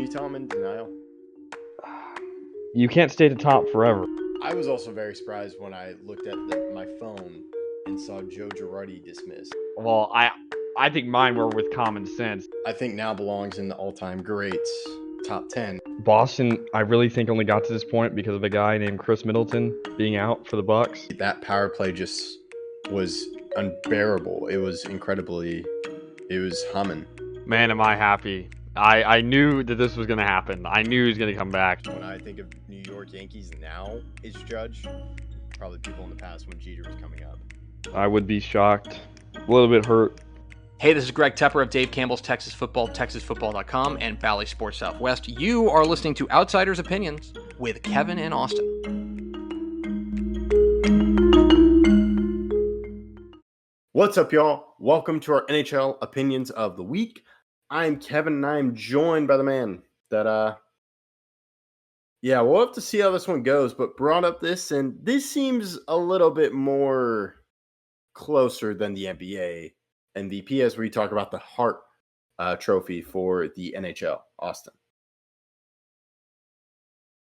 you tell I'm in denial? You can't stay at the top forever. I was also very surprised when I looked at my phone and saw Joe Girardi dismissed. Well, I think mine were with common sense. I think now belongs in the all-time greats top 10. Boston, I really think only got to this point because of a guy named Chris Middleton being out for the Bucks. That power play just was unbearable. It was humming. Man, am I happy. I knew that this was going to happen. I knew he was going to come back. When I think of New York Yankees now is Judge, probably people in the past when Jeter was coming up. I would be shocked. A little bit hurt. Hey, this is Greg Tepper of Dave Campbell's Texas Football, TexasFootball.com, and Valley Sports Southwest. You are listening to Outsiders Opinions with Kevin and Austin. What's up, y'all? Welcome to our NHL Opinions of the Week. I'm Kevin, and I'm joined by the man that, we'll have to see how this one goes, but brought up this, and this seems a little bit more closer than the NBA MVP as we talk about the Hart Trophy for the NHL. Austin.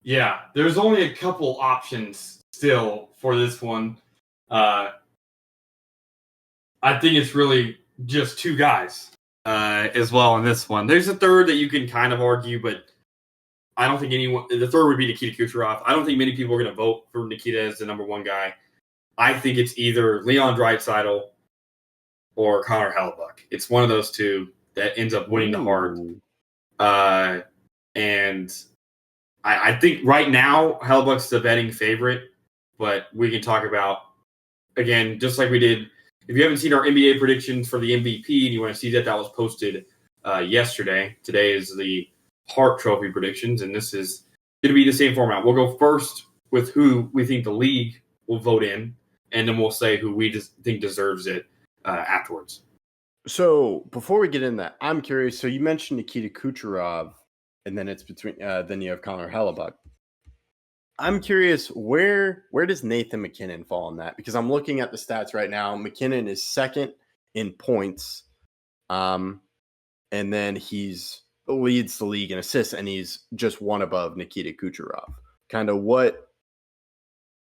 Yeah, there's only a couple options still for this one. I think it's really just two guys as well in this one. There's a third that you can kind of argue, but I don't think anyone. The third would be Nikita Kucherov. I don't think many people are going to vote for Nikita as the number one guy. I think it's either Leon Draisaitl or Connor Hellebuyck. It's one of those two that ends up winning the Hart. And I think right now Hellebuyck's the betting favorite, but we can talk about, again, just like we did. If you haven't seen our NBA predictions for the MVP and you want to see that was posted yesterday, today is the Hart Trophy predictions, and this is going to be the same format. We'll go first with who we think the league will vote in, and then we'll say who we think deserves it afterwards. So before we get in that, I'm curious. So you mentioned Nikita Kucherov, and then it's between then you have Connor Hellebuyck. I'm curious, where does Nathan MacKinnon fall in that? Because I'm looking at the stats right now. MacKinnon is second in points, and then he's leads the league in assists, and he's just one above Nikita Kucherov. Kind of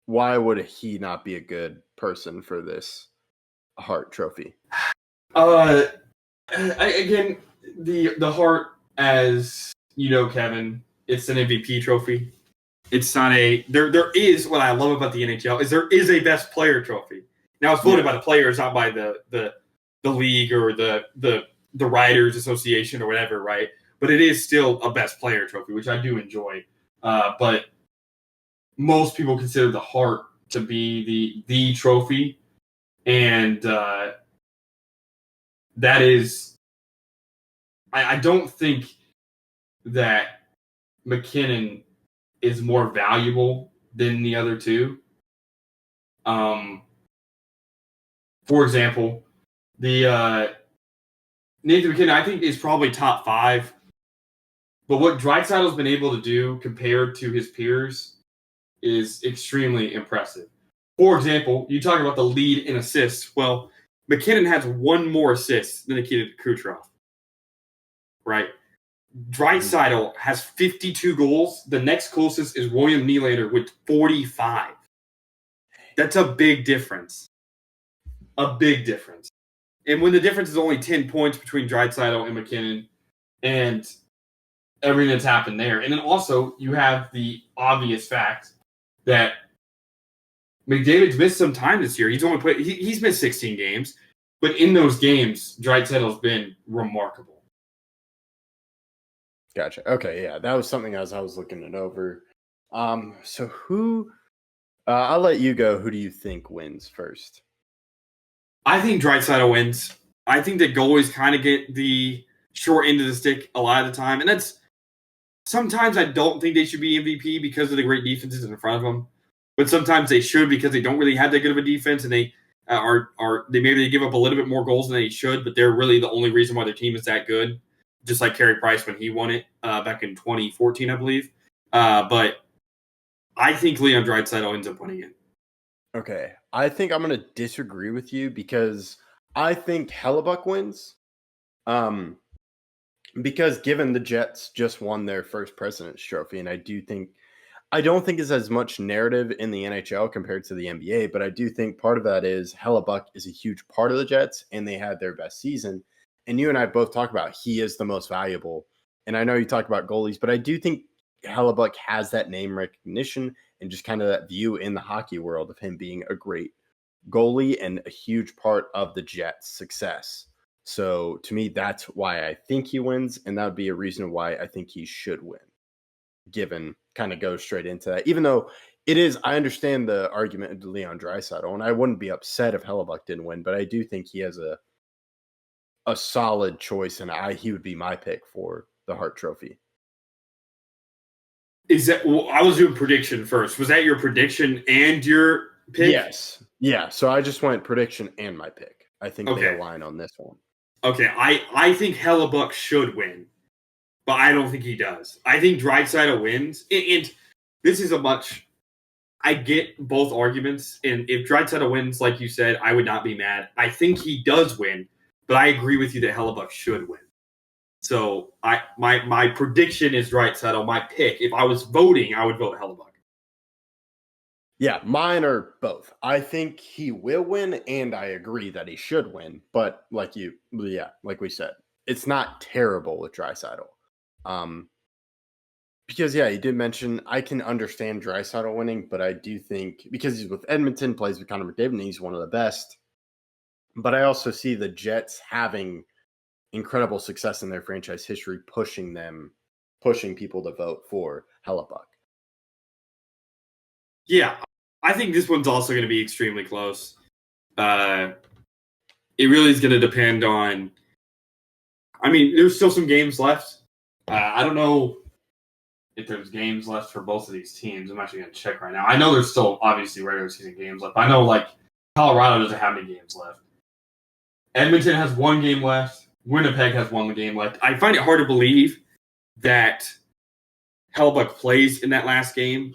why would he not be a good person for this Hart Trophy? Again, the Hart, as you know, Kevin, it's an MVP trophy. It's not there is what I love about the NHL is there is a best player trophy. Now it's voted by the players, not by the league or the Writers Association or whatever, right? But it is still a best player trophy, which I do enjoy. But most people consider the Hart to be the trophy, and that is. I don't think that MacKinnon is more valuable than the other two. For example, the Nathan MacKinnon, I think, is probably top 5. But what Draisaitl's been able to do compared to his peers is extremely impressive. For example, you talk about the lead in assists. Well, MacKinnon has one more assists than Nikita Kucherov. Right? Draisaitl has 52 goals. The next closest is William Nylander with 45. That's a big difference. A big difference. And when the difference is only 10 points between Draisaitl and MacKinnon and everything that's happened there. And then also you have the obvious fact that McDavid's missed some time this year. He's missed 16 games, but in those games, Draisaitl's been remarkable. Gotcha. Okay, yeah, that was something as I was looking it over. So who? I'll let you go. Who do you think wins first? I think Draisaitl wins. I think that goalies kind of get the short end of the stick a lot of the time, and that's sometimes I don't think they should be MVP because of the great defenses in front of them, but sometimes they should because they don't really have that good of a defense, and they they give up a little bit more goals than they should, but they're really the only reason why their team is that good. Just like Carey Price when he won it back in 2014, I believe. But I think Leon Draisaitl ends up winning it. Okay. I think I'm going to disagree with you because I think Hellebuyck wins. because given the Jets just won their first President's Trophy, and I don't think it's as much narrative in the NHL compared to the NBA, but I do think part of that is Hellebuck is a huge part of the Jets, and they had their best season. And you and I both talk about he is the most valuable. And I know you talk about goalies, but I do think Hellebuck has that name recognition and just kind of that view in the hockey world of him being a great goalie and a huge part of the Jets' success. So to me, that's why I think he wins, and that would be a reason why I think he should win. Given kind of goes straight into that, even though it is, I understand the argument of Leon Draisaitl, and I wouldn't be upset if Hellebuck didn't win, but I do think he has a solid choice, and he would be my pick for the Hart Trophy. Is that? Well, I was doing prediction first. Was that your prediction and your pick? Yes. Yeah. So I just went prediction and my pick. I think they align on this one. Okay. I think Hellebuck should win, but I don't think he does. I think Draisaitl wins, and this is I get both arguments, and if Draisaitl wins, like you said, I would not be mad. I think he does win, but I agree with you that Hellebuck should win. So my prediction is Draisaitl. My pick, if I was voting, I would vote Hellebuck. Yeah, mine are both. I think he will win, and I agree that he should win. But like we said, it's not terrible with Draisaitl. Because you did mention I can understand Draisaitl winning, but I do think because he's with Edmonton, plays with Connor McDavid, and he's one of the best. But I also see the Jets having incredible success in their franchise history, pushing people to vote for Hellebuck. Yeah, I think this one's also going to be extremely close. It really is going to depend on. I mean, there's still some games left. I don't know if there's games left for both of these teams. I'm actually going to check right now. I know there's still obviously regular season games left. I know Colorado doesn't have any games left. Edmonton has one game left. Winnipeg has one game left. I find it hard to believe that Hellebuck plays in that last game.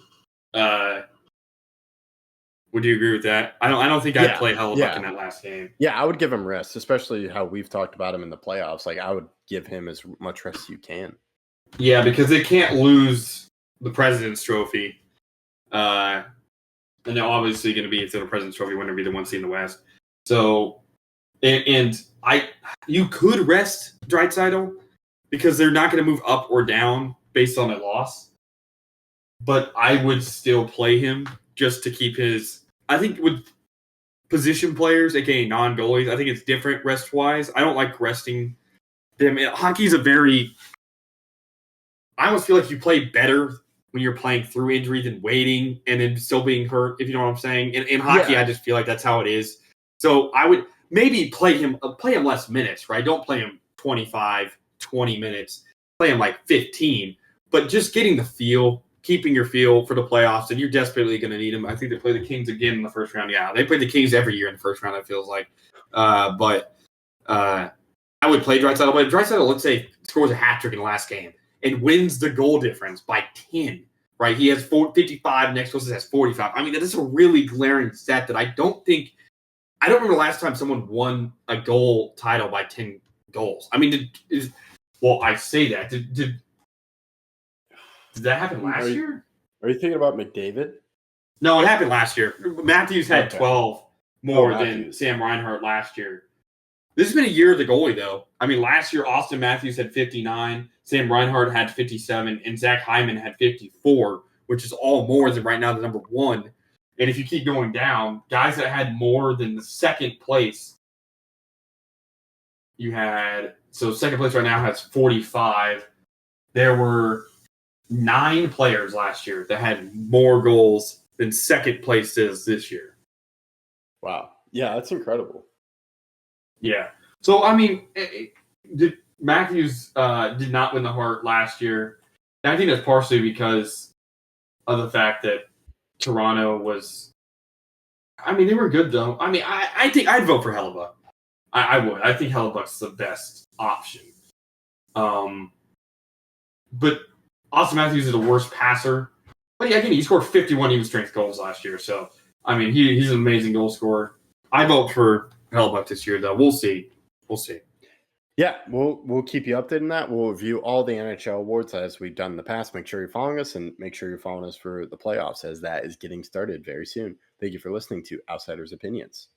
Would you agree with that? I don't think I'd play Hellebuck in that last game. Yeah, I would give him rest, especially how we've talked about him in the playoffs. I would give him as much rest as you can. Yeah, because they can't lose the President's Trophy. And they're obviously going to be, if they're the President's Trophy winner, be the one seed in the West. So, you could rest Draisaitl because they're not going to move up or down based on a loss. But I would still play him just to keep his. I think with position players, aka non-goalies, I think it's different rest-wise. I don't like resting them. Hockey's I almost feel like you play better when you're playing through injury than waiting and then still being hurt, if you know what I'm saying. In hockey, I just feel like that's how it is. So I would maybe play him less minutes, right? Don't play him 25, 20 minutes. Play him 15. But just getting the feel, keeping your feel for the playoffs, and you're desperately going to need him. I think they play the Kings again in the first round. Yeah, they play the Kings every year in the first round, it feels like. But I would play Draisaitl. But if Draisaitl, let's say, scores a hat trick in the last game and wins the goal difference by 10, right? He has 55, next closest has 45. I mean, that is a really glaring stat that I don't remember the last time someone won a goal title by 10 goals. I mean, I say that. Did that happen last year? Are you thinking about McDavid? No, it happened last year. Matthews had 12 more than Sam Reinhart last year. This has been a year of the goalie, though. I mean, last year, Austin Matthews had 59, Sam Reinhart had 57, and Zach Hyman had 54, which is all more than right now the number one. And if you keep going down, guys that had more than the second place, second place right now has 45. There were 9 players last year that had more goals than second place is this year. Wow. Yeah, that's incredible. Yeah. So, I mean, Matthews did not win the Hart last year. And I think that's partially because of the fact that Toronto was... I mean, they were good, though. I mean, I think I'd vote for Hellebuck. I would. I think Hellebuck's the best option. But Austin Matthews is the worst passer. But yeah, again, he scored 51 even strength goals last year. So, I mean, he's an amazing goal scorer. I vote for Hellebuck this year, though. We'll see. Yeah, we'll keep you updated on that. We'll review all the NHL awards as we've done in the past. Make sure you're following us and make sure you're following us for the playoffs as that is getting started very soon. Thank you for listening to Outsiders Opinions.